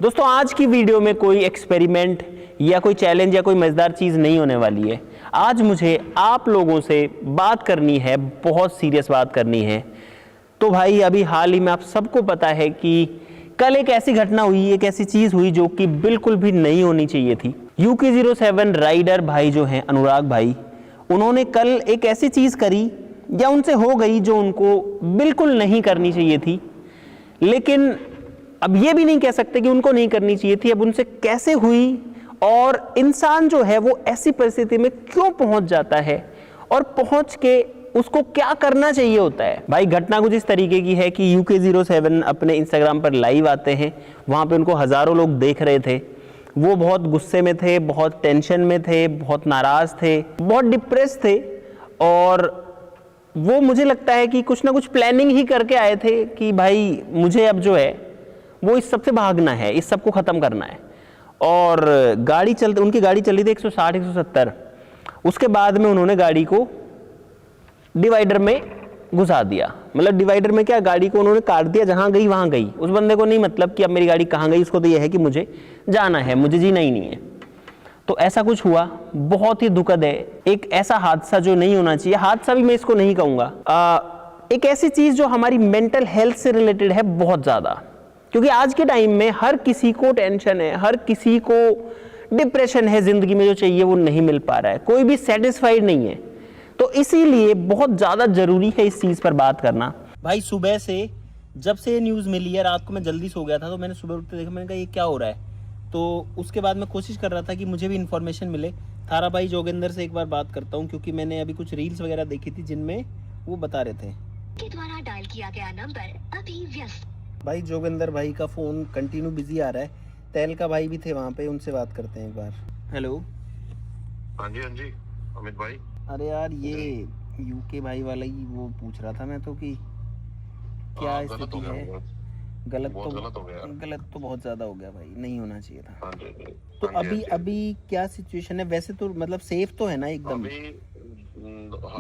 दोस्तों आज की वीडियो में कोई एक्सपेरिमेंट या कोई चैलेंज या कोई मजेदार चीज नहीं होने वाली है। आज मुझे आप लोगों से बात करनी है, बहुत सीरियस बात करनी है। तो भाई अभी हाल ही में आप सबको पता है कि कल एक ऐसी घटना हुई, एक ऐसी चीज हुई जो कि बिल्कुल भी नहीं होनी चाहिए थी। UK07 राइडर भाई जो हैं अनुराग भाई, उन्होंने कल एक ऐसी चीज करी या उनसे हो गई जो उनको बिल्कुल नहीं करनी चाहिए थी। लेकिन अब ये भी नहीं कह सकते कि उनको नहीं करनी चाहिए थी, अब उनसे कैसे हुई और इंसान जो है वो ऐसी परिस्थिति में क्यों पहुंच जाता है और पहुंच के उसको क्या करना चाहिए होता है। भाई घटना कुछ इस तरीके की है कि UK07 अपने इंस्टाग्राम पर लाइव आते हैं, वहां पे उनको हजारों लोग देख रहे थे। वो बहुत गुस्से में थे, बहुत टेंशन में थे, बहुत नाराज थे, बहुत डिप्रेस थे और वो मुझे लगता है कि कुछ ना कुछ प्लानिंग ही करके आए थे कि भाई मुझे अब जो है वो इस सब से भागना है, इस सब को ख़त्म करना है। और उनकी गाड़ी चल रही थी 160 170। उसके बाद में उन्होंने गाड़ी को डिवाइडर में घुसा दिया। मतलब डिवाइडर में क्या, गाड़ी को उन्होंने काट दिया, जहाँ गई वहाँ गई। उस बंदे को नहीं मतलब कि अब मेरी गाड़ी कहाँ गई, उसको तो यह है कि मुझे जाना है, मुझे जीना ही नहीं है। तो ऐसा कुछ हुआ, बहुत ही दुखद है। एक ऐसा हादसा जो नहीं होना चाहिए, हादसा भी मैं इसको नहीं कहूँगा, एक ऐसी चीज़ जो हमारी मेंटल हेल्थ से रिलेटेड है बहुत ज़्यादा। क्योंकि आज के टाइम में हर किसी को टेंशन है, हर किसी को डिप्रेशन है, जिंदगी में जो चाहिए वो नहीं मिल पा रहा है, कोई भी सेटिस्फाइड नहीं है। तो इसीलिए बहुत ज़्यादा ज़रूरी है इस चीज़ पर बात करना। भाई सुबह से जब से ये न्यूज़ मिली है, रात को मैं जल्दी सो गया था, तो मैंने सुबह उठते देखा, मैंने कहा ये क्या हो रहा है। तो उसके बाद मैं कोशिश कर रहा था कि मुझे भी इन्फॉर्मेशन मिले। थारा भाई जोगिंदर से एक बार बात करता हूँ, क्योंकि मैंने अभी कुछ रील्स वगैरह देखी थी जिनमें वो बता रहे थे के द्वारा डायल किया गया नंबर अभी व्यस्त। भाई जोगिंदर भाई का फ़ोन कंटिन्यू बिजी आ रहा है। तहलका भाई भी थे वहाँ पे, उनसे बात करते हैं एक बार। हेलो। हाँ जी अमित भाई। अरे यार ये UK भाई वाला ही वो पूछ रहा था मैं तो कि क्या स्थिति है। गलत तो बहुत ज़्यादा हो गया भाई, नहीं होना चाहिए था। तो अभी क्या सिचुएशन है वैसे? तो मतलब सेफ तो है ना एकदम?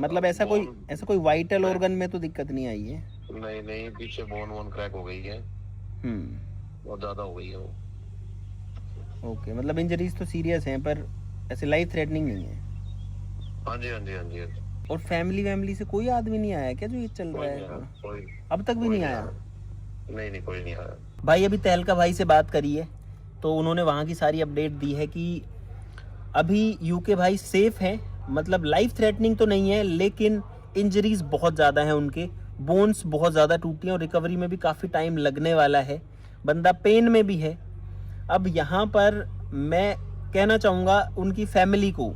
मतलब ऐसा कोई वाइटल ऑर्गन में तो दिक्कत नहीं आई है? नहीं, पीछे बोन क्रैक हो गई है। बहुत ज्यादा हो गई है वो। ओके, मतलब इंजरीज तो सीरियस हैं पर ऐसे लाइफ थ्रेटनिंग नहीं है? हाँ जी। और फैमिली से कोई आदमी नहीं आया क्या जो ये चल रहा है? अब तक भी नहीं आया? नहीं, कोई नहीं आया भाई। अभी तहलका भाई से बात करी है तो उन्होंने वहाँ की सारी अपडेट दी है कि अभी UK भाई सेफ है, मतलब लाइफ थ्रेटनिंग तो नहीं है, लेकिन इंजरीज बहुत ज़्यादा हैं, उनके बोन्स बहुत ज़्यादा टूटी हैं और रिकवरी में भी काफ़ी टाइम लगने वाला है। बंदा पेन में भी है। अब यहाँ पर मैं कहना चाहूँगा उनकी फैमिली को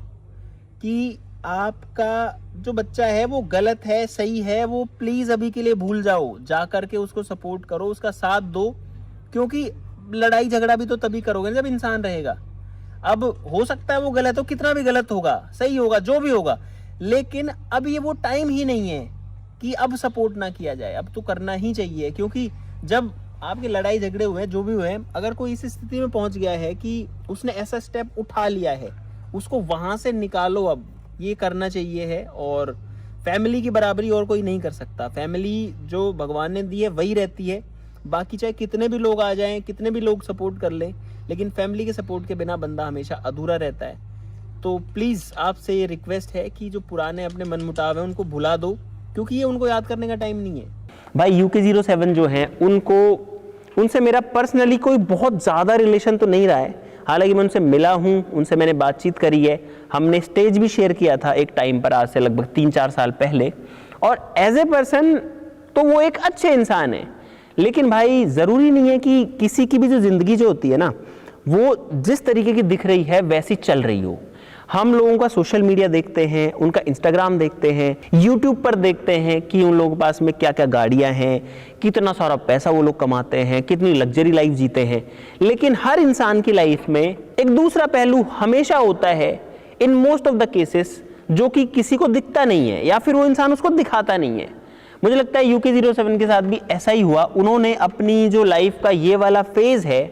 कि आपका जो बच्चा है वो गलत है, सही है, वो प्लीज़ अभी के लिए भूल जाओ, जा कर के उसको सपोर्ट करो, उसका साथ दो। क्योंकि लड़ाई झगड़ा भी तो तभी करोगे जब इंसान रहेगा। अब हो सकता है वो गलत हो, कितना भी गलत होगा, सही होगा, जो भी होगा, लेकिन अब ये वो टाइम ही नहीं है कि अब सपोर्ट ना किया जाए। अब तो करना ही चाहिए, क्योंकि जब आपके लड़ाई झगड़े हुए, जो भी हुए, अगर कोई इस स्थिति में पहुंच गया है कि उसने ऐसा स्टेप उठा लिया है, उसको वहां से निकालो। अब ये करना चाहिए है और फैमिली की बराबरी और कोई नहीं कर सकता। फैमिली जो भगवान ने दी है वही रहती है। बाकी चाहे कितने भी लोग आ जाएं, कितने भी लोग सपोर्ट कर लें, लेकिन फैमिली के सपोर्ट के बिना बंदा हमेशा अधूरा रहता है। तो प्लीज़ आपसे ये रिक्वेस्ट है कि जो पुराने अपने मनमुटाव है उनको भुला दो, क्योंकि ये उनको याद करने का टाइम नहीं है। भाई UK07 जो हैं उनसे मेरा पर्सनली कोई बहुत ज़्यादा रिलेशन तो नहीं रहा है। हालांकि मैं उनसे मिला हूँ, उनसे मैंने बातचीत करी है, हमने स्टेज भी शेयर किया था एक टाइम पर, आज से लगभग 3-4 साल पहले। और एज ए पर्सन तो वो एक अच्छे इंसान है। लेकिन भाई ज़रूरी नहीं है कि किसी की भी जो ज़िंदगी जो होती है ना, वो जिस तरीके की दिख रही है वैसी चल रही हो। हम लोगों का सोशल मीडिया देखते हैं, उनका इंस्टाग्राम देखते हैं, यूट्यूब पर देखते हैं कि उन लोगों के पास में क्या क्या गाड़ियां हैं, कितना सारा पैसा वो लोग कमाते हैं, कितनी लग्जरी लाइफ जीते हैं। लेकिन हर इंसान की लाइफ में एक दूसरा पहलू हमेशा होता है, in most of the cases, जो कि किसी को दिखता नहीं है या फिर वो इंसान उसको दिखाता नहीं है। मुझे लगता है UK07 के साथ भी ऐसा ही हुआ। उन्होंने अपनी जो लाइफ का ये वाला फेज़ है,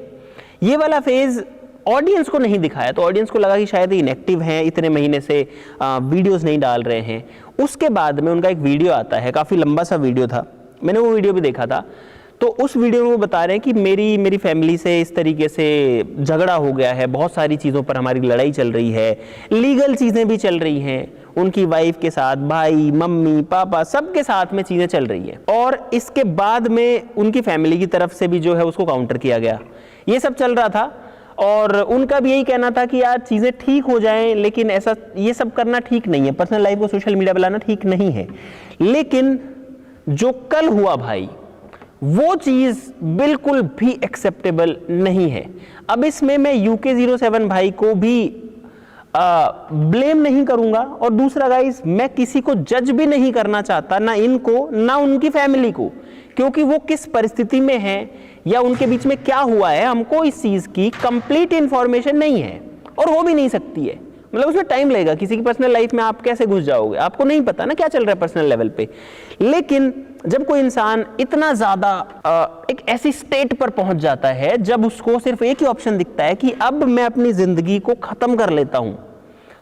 ये वाला फेज़ ऑडियंस को नहीं दिखाया, तो ऑडियंस को लगा कि शायद इनएक्टिव हैं, इतने महीने से वीडियोस नहीं डाल रहे हैं। उसके बाद में उनका एक वीडियो आता है, काफ़ी लंबा सा वीडियो था, मैंने वो वीडियो भी देखा था। तो उस वीडियो में वो बता रहे हैं कि मेरी फैमिली से इस तरीके से झगड़ा हो गया है, बहुत सारी चीज़ों पर हमारी लड़ाई चल रही है, लीगल चीज़ें भी चल रही हैं, उनकी वाइफ के साथ, भाई मम्मी पापा सबके साथ में चीज़ें चल रही हैं। और इसके बाद में उनकी फैमिली की तरफ से भी जो है उसको काउंटर किया गया। ये सब चल रहा था और उनका भी यही कहना था कि यार चीज़ें ठीक हो जाएं, लेकिन ऐसा ये सब करना ठीक नहीं है, पर्सनल लाइफ को सोशल मीडिया पर लाना ठीक नहीं है। लेकिन जो कल हुआ भाई, वो चीज़ बिल्कुल भी एक्सेप्टेबल नहीं है। अब इसमें मैं UK07 भाई को भी ब्लेम नहीं करूंगा, और दूसरा गाइस मैं किसी को जज भी नहीं करना चाहता, ना इनको ना उनकी फैमिली को, क्योंकि वो किस परिस्थिति में है या उनके बीच में क्या हुआ है हमको इस चीज़ की कंप्लीट इंफॉर्मेशन नहीं है और हो भी नहीं सकती है। मतलब उसमें टाइम लगेगा। किसी की पर्सनल लाइफ में आप कैसे घुस जाओगे, आपको नहीं पता ना क्या चल रहा है पर्सनल लेवल पे। लेकिन जब कोई इंसान इतना ज़्यादा एक ऐसी स्टेट पर पहुंच जाता है जब उसको सिर्फ एक ही ऑप्शन दिखता है कि अब मैं अपनी ज़िंदगी को ख़त्म कर लेता हूं,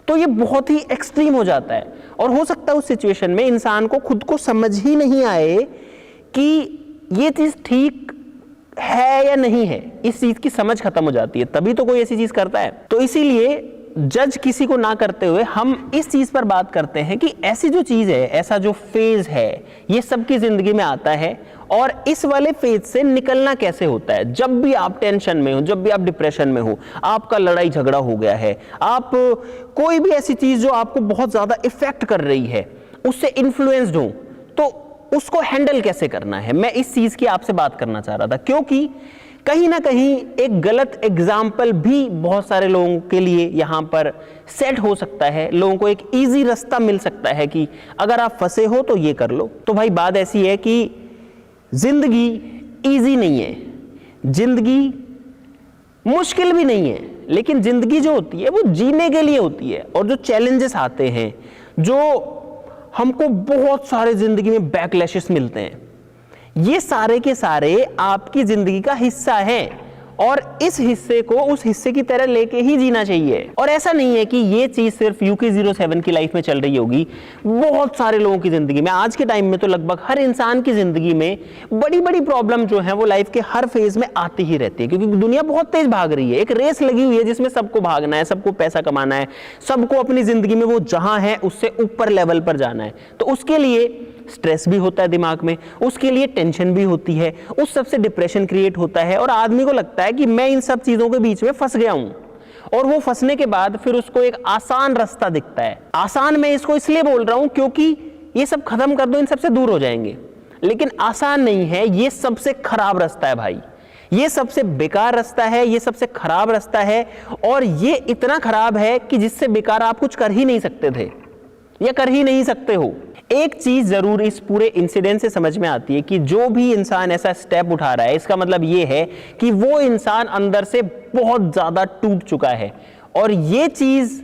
तो ये बहुत ही एक्सट्रीम हो जाता है। और हो सकता है उस सिचुएशन में इंसान को खुद को समझ ही नहीं आए कि ये चीज़ ठीक है या नहीं है, इस चीज़ की समझ खत्म हो जाती है, तभी तो कोई ऐसी चीज़ करता है। तो इसीलिए जज किसी को ना करते हुए हम इस चीज़ पर बात करते हैं कि ऐसी जो चीज़ है, ऐसा जो फेज़ है, ये सबकी ज़िंदगी में आता है, और इस वाले फेज से निकलना कैसे होता है। जब भी आप टेंशन में हो, जब भी आप डिप्रेशन में हो, आपका लड़ाई झगड़ा हो गया है, आप कोई भी ऐसी चीज़ जो आपको बहुत ज़्यादा इफेक्ट कर रही है, उससे इन्फ्लुएंस्ड हो, तो उसको हैंडल कैसे करना है, मैं इस चीज़ की आपसे बात करना चाह रहा था। क्योंकि कहीं ना कहीं एक गलत एग्जाम्पल भी बहुत सारे लोगों के लिए यहाँ पर सेट हो सकता है, लोगों को एक इजी रास्ता मिल सकता है कि अगर आप फंसे हो तो ये कर लो। तो भाई बात ऐसी है कि जिंदगी इजी नहीं है, जिंदगी मुश्किल भी नहीं है, लेकिन जिंदगी जो होती है वो जीने के लिए होती है। और जो चैलेंजेस आते हैं, जो हमको बहुत सारे जिंदगी में बैकलैशेस मिलते हैं, ये सारे के सारे आपकी जिंदगी का हिस्सा है, और इस हिस्से को उस हिस्से की तरह लेके ही जीना चाहिए। और ऐसा नहीं है कि ये चीज सिर्फ UK07 की लाइफ में चल रही होगी, बहुत सारे लोगों की जिंदगी में, आज के टाइम में तो लगभग हर इंसान की जिंदगी में बड़ी बड़ी प्रॉब्लम जो है वो लाइफ के हर फेज में आती ही रहती है। क्योंकि दुनिया बहुत तेज भाग रही है, एक रेस लगी हुई है जिसमें सबको भागना है, सबको पैसा कमाना है, सबको अपनी जिंदगी में वो जहां है उससे ऊपर लेवल पर जाना है। तो उसके लिए स्ट्रेस भी होता है दिमाग में, उसके लिए टेंशन भी होती है, उस सब से डिप्रेशन क्रिएट होता है, और आदमी को लगता है कि मैं इन सब चीजों के बीच में फंस गया हूं। और वो फंसने के बाद फिर उसको एक आसान रास्ता दिखता है। आसान मैं इसको इसलिए बोल रहा हूं क्योंकि ये सब खत्म कर दो, इन सबसे दूर हो जाएंगे, लेकिन आसान नहीं है, ये सबसे खराब रास्ता है भाई, ये सबसे बेकार रास्ता है, ये सबसे खराब रास्ता है। और ये इतना खराब है कि जिससे बेकार आप कुछ कर ही नहीं सकते थे या कर ही नहीं सकते हो। एक चीज जरूर इस पूरे इंसिडेंट से समझ में आती है कि जो भी इंसान ऐसा स्टेप उठा रहा है, इसका मतलब ये है कि वो इंसान अंदर से बहुत ज्यादा टूट चुका है। और ये चीज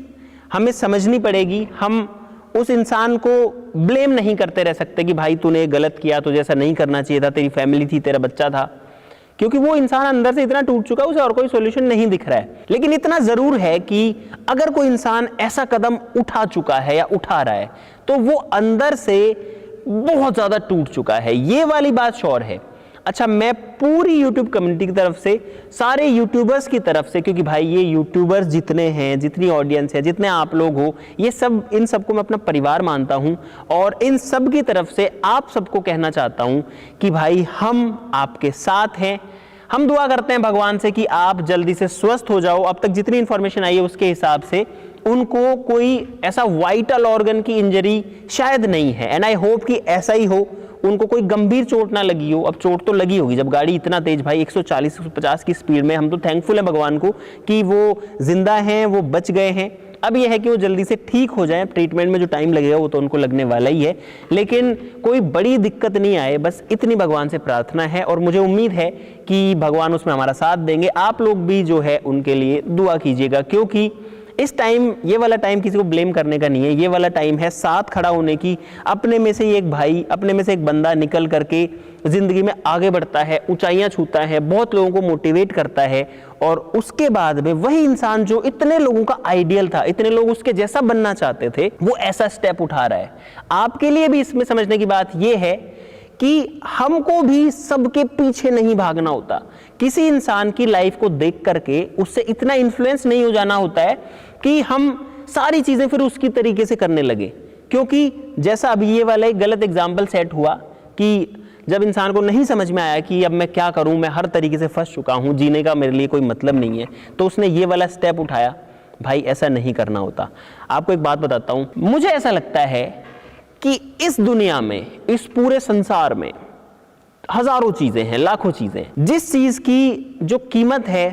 हमें समझनी पड़ेगी। हम उस इंसान को ब्लेम नहीं करते रह सकते कि भाई तूने गलत किया, तुझे ऐसा नहीं करना चाहिए था, तेरी फैमिली थी, तेरा बच्चा था, क्योंकि वो इंसान अंदर से इतना टूट चुका है, उसे और कोई सॉल्यूशन नहीं दिख रहा है। लेकिन इतना जरूर है कि अगर कोई इंसान ऐसा कदम उठा चुका है या उठा रहा है, तो वो अंदर से बहुत ज्यादा टूट चुका है, ये वाली बात श्योर है। अच्छा, मैं पूरी यूट्यूब कम्युनिटी की तरफ से, सारे यूट्यूबर्स की तरफ से, क्योंकि भाई ये यूट्यूबर्स जितने हैं, जितनी ऑडियंस है, जितने आप लोग हो, ये सब, इन सबको मैं अपना परिवार मानता हूं, और इन सब की तरफ से आप सबको कहना चाहता हूं कि भाई हम आपके साथ हैं। हम दुआ करते हैं भगवान से कि आप जल्दी से स्वस्थ हो जाओ। अब तक जितनी इंफॉर्मेशन आई है उसके हिसाब से उनको कोई ऐसा वाइटल ऑर्गन की इंजरी शायद नहीं है, एंड आई होप कि ऐसा ही हो, उनको कोई गंभीर चोट ना लगी हो। अब चोट तो लगी होगी, जब गाड़ी इतना तेज भाई 140-150 की स्पीड में, हम तो थैंकफुल है भगवान को कि वो जिंदा हैं, वो बच गए हैं। अब यह है कि वो जल्दी से ठीक हो जाए, ट्रीटमेंट में जो टाइम लगेगा वो तो उनको लगने वाला ही है, लेकिन कोई बड़ी दिक्कत नहीं आए, बस इतनी भगवान से प्रार्थना है। और मुझे उम्मीद है कि भगवान उसमें हमारा साथ देंगे। आप लोग भी जो है उनके लिए दुआ कीजिएगा, क्योंकि इस टाइम, ये वाला टाइम किसी को ब्लेम करने का नहीं है, ये वाला टाइम है साथ खड़ा होने की। अपने में से ही एक भाई, अपने में से एक बंदा निकल करके जिंदगी में आगे बढ़ता है, ऊंचाइयां छूता है, बहुत लोगों को मोटिवेट करता है, और उसके बाद में वही इंसान जो इतने लोगों का आइडियल था, इतने लोग उसके जैसा बनना चाहते थे, वो ऐसा स्टेप उठा रहा है। आपके लिए भी इसमें समझने की बात यह है कि हमको भी सबके पीछे नहीं भागना होता। किसी इंसान की लाइफ को देख करके उससे इतना इन्फ्लुएंस नहीं हो जाना होता है कि हम सारी चीजें फिर उसकी तरीके से करने लगे। क्योंकि जैसा अभी ये वाला एक गलत एग्जाम्पल सेट हुआ कि जब इंसान को नहीं समझ में आया कि अब मैं क्या करूं, मैं हर तरीके से फंस चुका हूं, जीने का मेरे लिए कोई मतलब नहीं है, तो उसने ये वाला स्टेप उठाया। भाई ऐसा नहीं करना होता। आपको एक बात बताता हूं, मुझे ऐसा लगता है कि इस दुनिया में, इस पूरे संसार में हजारों चीजें हैं, लाखों चीजें, जिस चीज की जो कीमत है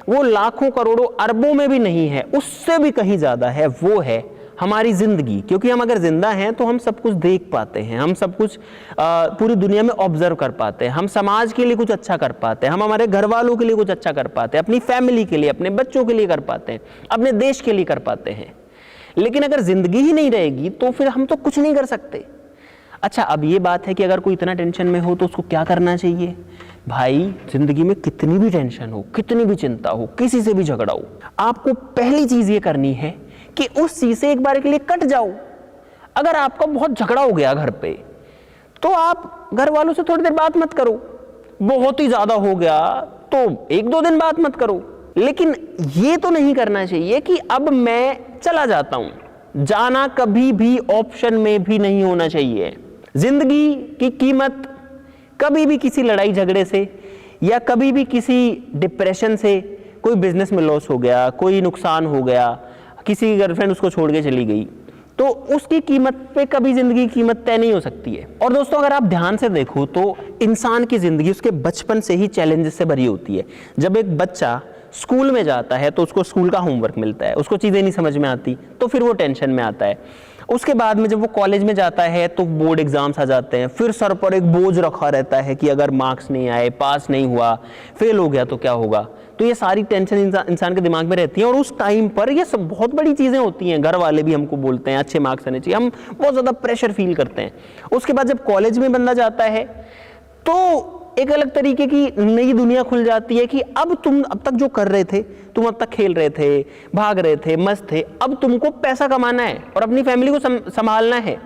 वो लाखों करोड़ों अरबों में भी नहीं है, उससे भी कहीं ज्यादा है, वो है हमारी जिंदगी। क्योंकि हम अगर जिंदा हैं तो हम सब कुछ देख पाते हैं, हम सब कुछ पूरी दुनिया में ऑब्जर्व कर पाते हैं, हम समाज के लिए कुछ अच्छा कर पाते हैं, हम हमारे घर वालों के लिए कुछ अच्छा कर पाते हैं, अपनी फैमिली के लिए, अपने बच्चों के लिए कर पाते हैं, अपने देश के लिए कर पाते हैं। लेकिन अगर जिंदगी ही नहीं रहेगी तो फिर हम तो कुछ नहीं कर सकते। अच्छा, अब ये बात है कि अगर कोई इतना टेंशन में हो तो उसको क्या करना चाहिए? भाई जिंदगी में कितनी भी टेंशन हो, कितनी भी चिंता हो, किसी से भी झगड़ा हो, आपको पहली चीज ये करनी है कि उस चीज से एक बार के लिए कट जाओ। अगर आपका बहुत झगड़ा हो गया घर पे तो आप घर वालों से थोड़ी देर बात मत करो, बहुत ही ज्यादा हो गया तो 1-2 दिन बात मत करो। लेकिन ये तो नहीं करना चाहिए कि अब मैं चला जाता हूं। जाना कभी भी ऑप्शन में भी नहीं होना चाहिए। जिंदगी की कीमत कभी भी किसी लड़ाई झगड़े से या कभी भी किसी डिप्रेशन से, कोई बिजनेस में लॉस हो गया, कोई नुकसान हो गया, किसी की गर्लफ्रेंड उसको छोड़ के चली गई, तो उसकी कीमत पे कभी जिंदगी की कीमत तय नहीं हो सकती है। और दोस्तों अगर आप ध्यान से देखो तो इंसान की जिंदगी उसके बचपन से ही चैलेंजेस से भरी होती है। जब एक बच्चा स्कूल में जाता है तो उसको स्कूल का होमवर्क मिलता है, उसको चीजें नहीं समझ में आती तो फिर वो टेंशन में आता है। उसके बाद में जब वो कॉलेज में जाता है तो बोर्ड एग्जाम्स आ जाते हैं, फिर सर पर एक बोझ रखा रहता है कि अगर मार्क्स नहीं आए, पास नहीं हुआ, फेल हो गया तो क्या होगा। तो ये सारी टेंशन इंसान के दिमाग में रहती है और उस टाइम पर ये सब बहुत बड़ी चीजें होती हैं। घर वाले भी हमको बोलते हैं अच्छे मार्क्स आने चाहिए, हम बहुत ज्यादा प्रेशर फील करते हैं। उसके बाद जब कॉलेज में बंदा जाता है तो एक अलग तरीके की नई दुनिया खुल जाती है कि अब तुम अब तक जो कर रहे थे, तुम अब तक खेल रहे थे, भाग रहे थे, मस्त थे, अब तुमको पैसा कमाना है और अपनी फैमिली को संभालना है।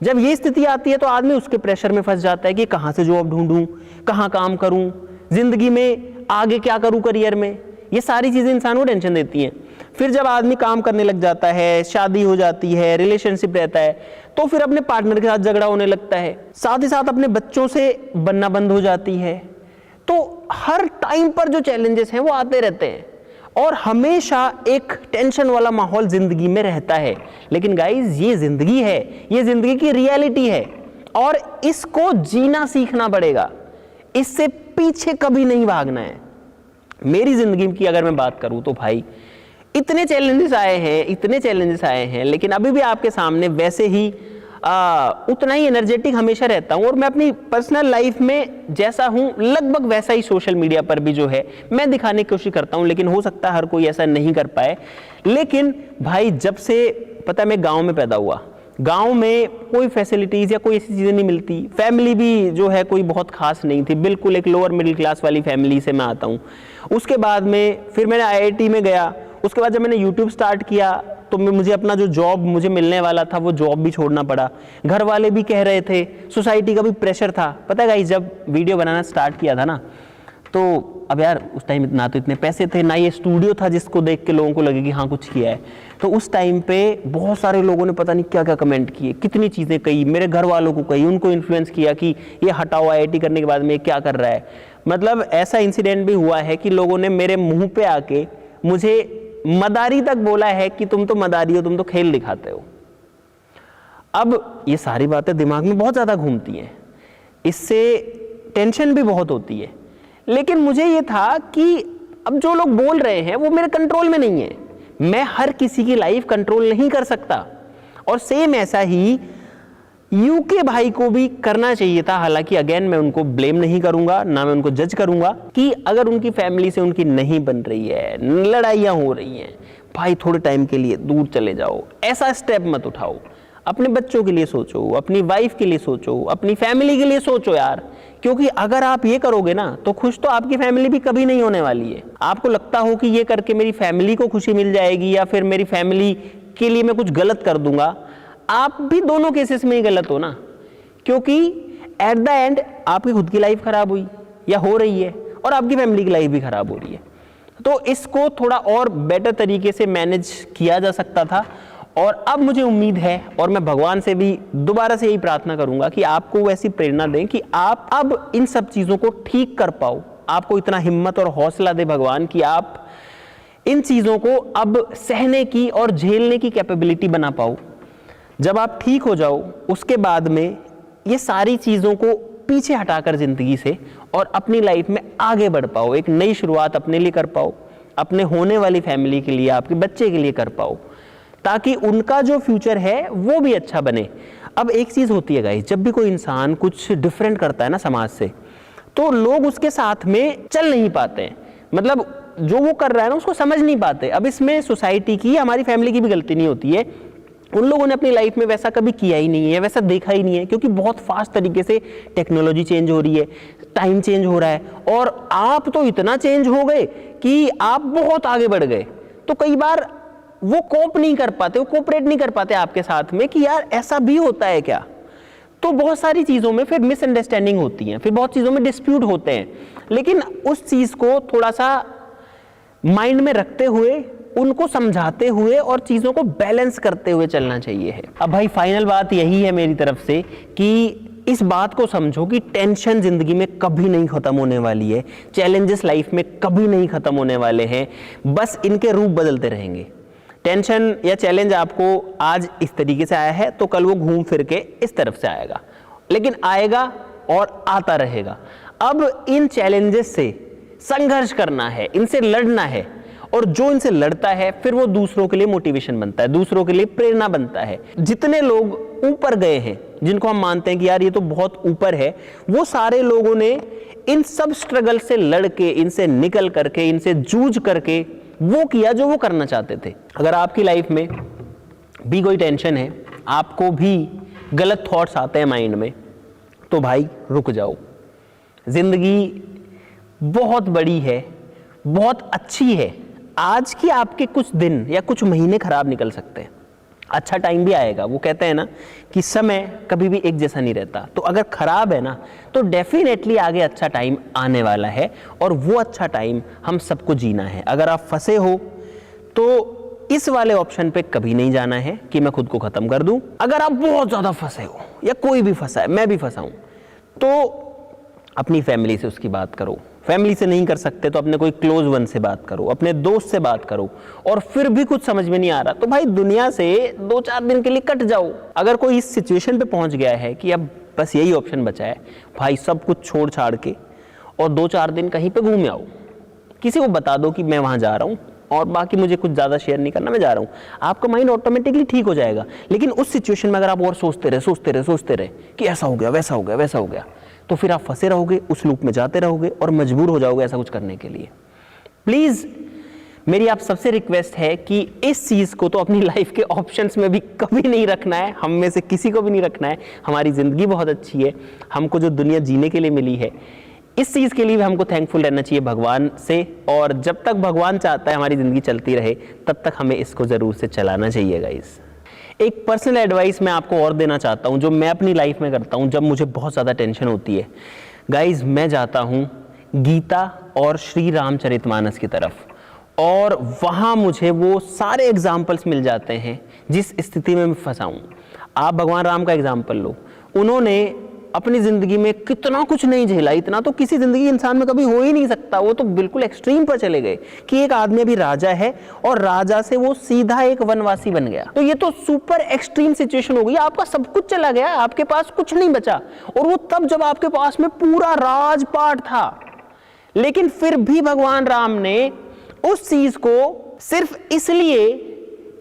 जब ये स्थिति आती है तो आदमी उसके प्रेशर में फंस जाता है कि कहाँ से जॉब ढूंढूं, कहाँ काम करूं, जिंदगी में आगे क्या करूं करियर में। ये सारी चीजें इंसान को टेंशन देती हैं। फिर जब आदमी काम करने लग जाता है, शादी हो जाती है, रिलेशनशिप रहता है, तो फिर अपने पार्टनर के साथ झगड़ा होने लगता है, साथ ही साथ अपने बच्चों से बनना बंद हो जाती है। तो हर टाइम पर जो चैलेंजेस हैं वो आते रहते हैं और हमेशा एक टेंशन वाला माहौल जिंदगी में रहता है। लेकिन गाइस ये जिंदगी है, ये जिंदगी की रियलिटी है और इसको जीना सीखना पड़ेगा, इससे पीछे कभी नहीं भागना है। मेरी जिंदगी की अगर मैं बात करूं तो भाई इतने चैलेंजेस आए हैं, लेकिन अभी भी आपके सामने वैसे ही उतना ही एनर्जेटिक हमेशा रहता हूं और मैं अपनी पर्सनल लाइफ में जैसा हूं लगभग वैसा ही सोशल मीडिया पर भी जो है मैं दिखाने की कोशिश करता हूं। लेकिन हो सकता है हर कोई ऐसा नहीं कर पाए। लेकिन भाई जब से पता है मैं गांव में पैदा हुआ, गांव में कोई फैसिलिटीज या कोई ऐसी चीजें नहीं मिलती, फैमिली भी जो है कोई बहुत खास नहीं थी, बिल्कुल एक लोअर मिडिल क्लास वाली फैमिली से मैं आता हूँ। उसके बाद में फिर मैंने IIT में गया, उसके बाद जब मैंने YouTube स्टार्ट किया तो मुझे अपना जो जॉब मुझे मिलने वाला था वो जॉब भी छोड़ना पड़ा। घर वाले भी कह रहे थे, सोसाइटी का भी प्रेशर था। पता है गाइस जब वीडियो बनाना स्टार्ट किया था ना तो अब यार उस टाइम ना तो इतने पैसे थे, ना ये स्टूडियो था जिसको देख के लोगों को लगे कि हाँ कुछ किया है। तो उस टाइम पे बहुत सारे लोगों ने पता नहीं क्या क्या कमेंट किए, कितनी चीज़ें कही, मेरे घर वालों को कही, उनको इन्फ्लुएंस किया कि ये हटाओ IIT करने के बाद में क्या कर रहा है। मतलब ऐसा इंसिडेंट भी हुआ है कि लोगों ने मेरे मुंह पे आके मुझे मदारी तक बोला है कि तुम तो मदारी हो, तुम तो खेल दिखाते हो। अब ये सारी बातें दिमाग में बहुत ज़्यादा घूमती हैं, इससे टेंशन भी बहुत होती है। लेकिन मुझे ये था कि अब जो लोग बोल रहे हैं वो मेरे कंट्रोल में नहीं है, मैं हर किसी की लाइफ कंट्रोल नहीं कर सकता। और सेम ऐसा ही UK भाई को भी करना चाहिए था। हालांकि अगेन मैं उनको ब्लेम नहीं करूंगा, ना मैं उनको जज करूंगा कि अगर उनकी फैमिली से उनकी नहीं बन रही है, लड़ाइयाँ हो रही हैं, भाई थोड़े टाइम के लिए दूर चले जाओ, ऐसा स्टेप मत उठाओ। अपने बच्चों के लिए सोचो, अपनी वाइफ के लिए सोचो, अपनी फैमिली के लिए सोचो यार। क्योंकि अगर आप ये करोगे ना तो खुश तो आपकी फैमिली भी कभी नहीं होने वाली है। आपको लगता हो कि ये करके मेरी फैमिली को खुशी मिल जाएगी या फिर मेरी फैमिली के लिए मैं कुछ गलत कर दूंगा, आप भी दोनों केसेस में ही गलत हो ना। क्योंकि एट द एंड आपकी खुद की लाइफ खराब हुई या हो रही है और आपकी फैमिली की लाइफ भी खराब हो रही है। तो इसको थोड़ा और बेटर तरीके से मैनेज किया जा सकता था। और अब मुझे उम्मीद है और मैं भगवान से भी दोबारा से यही प्रार्थना करूंगा कि आपको वैसी प्रेरणा दें कि आप अब इन सब चीज़ों को ठीक कर पाओ। आपको इतना हिम्मत और हौसला दे भगवान कि आप इन चीज़ों को अब सहने की और झेलने की कैपेबिलिटी बना पाओ। जब आप ठीक हो जाओ उसके बाद में ये सारी चीज़ों को पीछे हटाकर ज़िंदगी से और अपनी लाइफ में आगे बढ़ पाओ, एक नई शुरुआत अपने लिए कर पाओ, अपने होने वाली फैमिली के लिए, आपके बच्चे के लिए कर पाओ, ताकि उनका जो फ्यूचर है वो भी अच्छा बने। अब एक चीज़ होती है गाइस, जब भी कोई इंसान कुछ डिफरेंट करता है ना समाज से, तो लोग उसके साथ में चल नहीं पाते हैं। मतलब जो वो कर रहा है ना उसको समझ नहीं पाते। अब इसमें सोसाइटी की, हमारी फैमिली की भी गलती नहीं होती है। उन लोगों ने अपनी लाइफ में वैसा कभी किया ही नहीं है, वैसा देखा ही नहीं है, क्योंकि बहुत फास्ट तरीके से टेक्नोलॉजी चेंज हो रही है, टाइम चेंज हो रहा है और आप तो इतना चेंज हो गए कि आप बहुत आगे बढ़ गए। तो कई बार वो कोप नहीं कर पाते, वो कोऑपरेट नहीं कर पाते आपके साथ में कि यार ऐसा भी होता है क्या। तो बहुत सारी चीज़ों में फिर मिसअंडरस्टैंडिंग होती है, फिर बहुत चीज़ों में डिस्प्यूट होते हैं। लेकिन उस चीज़ को थोड़ा सा माइंड में रखते हुए, उनको समझाते हुए और चीज़ों को बैलेंस करते हुए चलना चाहिए है। अब भाई फाइनल बात यही है मेरी तरफ से कि इस बात को समझो कि टेंशन ज़िंदगी में कभी नहीं ख़त्म होने वाली है, चैलेंजेस लाइफ में कभी नहीं ख़त्म होने वाले हैं, बस इनके रूप बदलते रहेंगे। टेंशन या चैलेंज आपको आज इस तरीके से आया है तो कल वो घूम फिर के इस तरफ से आएगा, लेकिन आएगा और आता रहेगा। अब इन चैलेंजेस से संघर्ष करना है, इनसे लड़ना है, और जो इनसे लड़ता है फिर वो दूसरों के लिए मोटिवेशन बनता है, दूसरों के लिए प्रेरणा बनता है। जितने लोग ऊपर गए हैं, जिनको हम मानते हैं कि यार ये तो बहुत ऊपर है, वो सारे लोगों ने इन सब स्ट्रगल से लड़ के, इनसे निकल करके, इनसे जूझ करके वो किया जो वो करना चाहते थे। अगर आपकी लाइफ में भी कोई टेंशन है, आपको भी गलत थॉट्स आते हैं माइंड में, तो भाई रुक जाओ। जिंदगी बहुत बड़ी है, बहुत अच्छी है। आज की आपके कुछ दिन या कुछ महीने खराब निकल सकते हैं, अच्छा टाइम भी आएगा। वो कहते हैं ना कि समय कभी भी एक जैसा नहीं रहता। तो अगर खराब है ना तो डेफिनेटली आगे अच्छा टाइम आने वाला है, और वो अच्छा टाइम हम सबको जीना है। अगर आप फंसे हो तो इस वाले ऑप्शन पे कभी नहीं जाना है कि मैं खुद को खत्म कर दूं। अगर आप बहुत ज्यादा फंसे हो, या कोई भी फंसा है, मैं भी फंसा हूं, तो अपनी फैमिली से उसकी बात करो। फैमिली से नहीं कर सकते तो अपने कोई क्लोज वन से बात करो, अपने दोस्त से बात करो। और फिर भी कुछ समझ में नहीं आ रहा तो भाई दुनिया से 2-4 दिन के लिए कट जाओ। अगर कोई इस सिचुएशन पे पहुंच गया है कि अब बस यही ऑप्शन बचा है, भाई सब कुछ छोड़ छाड़ के और 2-4 दिन कहीं पे घूम आओ। किसी को बता दो कि मैं वहां जा रहा हूँ और बाकी मुझे कुछ ज़्यादा शेयर नहीं करना, मैं जा रहा हूँ। आपका माइंड ऑटोमेटिकली ठीक हो जाएगा। लेकिन उस सिचुएशन में अगर आप और सोचते रहे कि ऐसा हो गया, वैसा हो गया, वैसा हो गया, तो फिर आप फंसे रहोगे, उस लूप में जाते रहोगे और मजबूर हो जाओगे ऐसा कुछ करने के लिए। प्लीज़ मेरी आप सबसे रिक्वेस्ट है कि इस चीज़ को तो अपनी लाइफ के ऑप्शंस में भी कभी नहीं रखना है, हम में से किसी को भी नहीं रखना है। हमारी ज़िंदगी बहुत अच्छी है, हमको जो दुनिया जीने के लिए मिली है, इस चीज़ के लिए भी हमको थैंकफुल रहना चाहिए भगवान से। और जब तक भगवान चाहता है हमारी ज़िंदगी चलती रहे, तब तक हमें इसको ज़रूर से चलाना चाहिए गाइस। एक पर्सनल एडवाइस मैं आपको और देना चाहता हूँ, जो मैं अपनी लाइफ में करता हूँ जब मुझे बहुत ज़्यादा टेंशन होती है। गाइस, मैं जाता हूँ गीता और श्री रामचरितमानस की तरफ, और वहाँ मुझे वो सारे एग्जाम्पल्स मिल जाते हैं जिस स्थिति में मैं फंसा हूँ। आप भगवान राम का एग्जाम्पल लो, उन्होंने अपनी ज़िंदगी में कितना कुछ नहीं झेला, इतना तो किसी ज़िंदगी इंसान में कभी हो ही नहीं सकता। वो तो बिल्कुल एक्सट्रीम पर चले गए कि एक आदमी अभी राजा है और राजा से वो सीधा एक वनवासी बन गया। तो ये तो सुपर एक्सट्रीम सिचुएशन हो गई, आपका सब कुछ चला गया, आपके पास कुछ नहीं बचा। और वो तब जब आपके पास में पूरा राजपाट था। लेकिन फिर भी भगवान राम ने उस चीज़ को सिर्फ इसलिए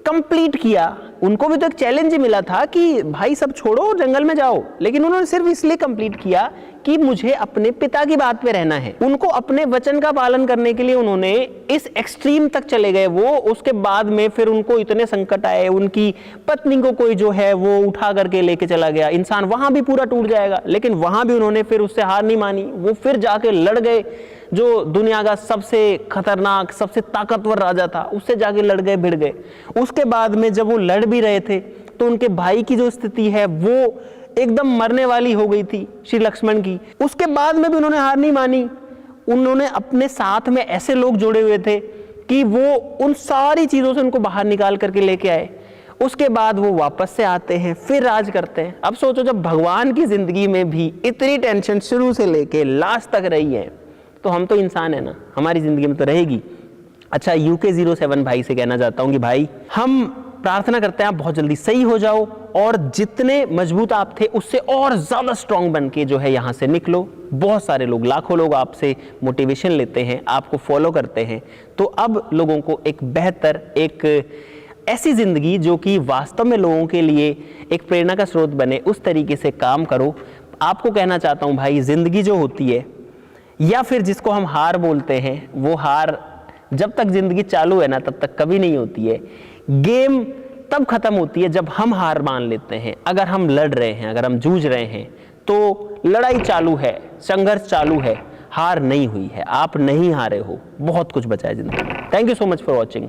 कंप्लीट किया, उनको भी तो एक चैलेंज मिला था कि भाई सब छोड़ो और जंगल में जाओ, लेकिन उन्होंने सिर्फ इसलिए कंप्लीट किया कि मुझे अपने पिता की बात पे रहना है। उनको अपने वचन का पालन करने के लिए उन्होंने इस एक्सट्रीम तक चले गए वो। उसके बाद में फिर उनको इतने संकट आए, उनकी पत्नी को कोई जो है वो उठा करके लेके चला गया, इंसान वहां भी पूरा टूट जाएगा। लेकिन वहां भी उन्होंने फिर उससे हार नहीं मानी, वो फिर जाके लड़ गए जो दुनिया का सबसे खतरनाक, सबसे ताकतवर राजा था, उससे जाके लड़ गए, भिड़ गए। उसके बाद में जब वो लड़ भी रहे थे तो उनके भाई की जो स्थिति है वो एकदम मरने वाली हो गई थी श्री लक्ष्मण की, उसके बाद में भी उन्होंने हार नहीं मानी। उन्होंने अपने साथ में ऐसे लोग जोड़े हुए थे कि वो उन सारी चीजों से उनको बाहर निकाल करके लेके आए। उसके बाद वो वापस से आते हैं, फिर राज करते हैं। अब सोचो, जब भगवान की जिंदगी में भी इतनी टेंशन शुरू से लेके लास्ट तक रही है, तो हम तो इंसान है ना, हमारी जिंदगी में तो रहेगी। अच्छा, UK07 भाई से कहना चाहता हूं कि भाई, हम प्रार्थना करते हैं आप बहुत जल्दी सही हो जाओ और जितने मजबूत आप थे उससे और ज्यादा स्ट्रांग बन के जो है यहां से निकलो। बहुत सारे लोग, लाखों लोग आपसे मोटिवेशन लेते हैं, आपको फॉलो करते हैं। तो अब लोगों को एक बेहतर, एक ऐसी जिंदगी जो कि वास्तव में लोगों के लिए एक प्रेरणा का स्रोत बने, उस तरीके से काम करो। आपको कहना चाहता हूं भाई, जिंदगी जो होती है, या फिर जिसको हम हार बोलते हैं, वो हार जब तक जिंदगी चालू है ना, तब तक कभी नहीं होती है। गेम तब खत्म होती है जब हम हार मान लेते हैं। अगर हम लड़ रहे हैं, अगर हम जूझ रहे हैं, तो लड़ाई चालू है, संघर्ष चालू है, हार नहीं हुई है, आप नहीं हारे हो, बहुत कुछ बचा है जिंदगी में। Thank you so much for watching.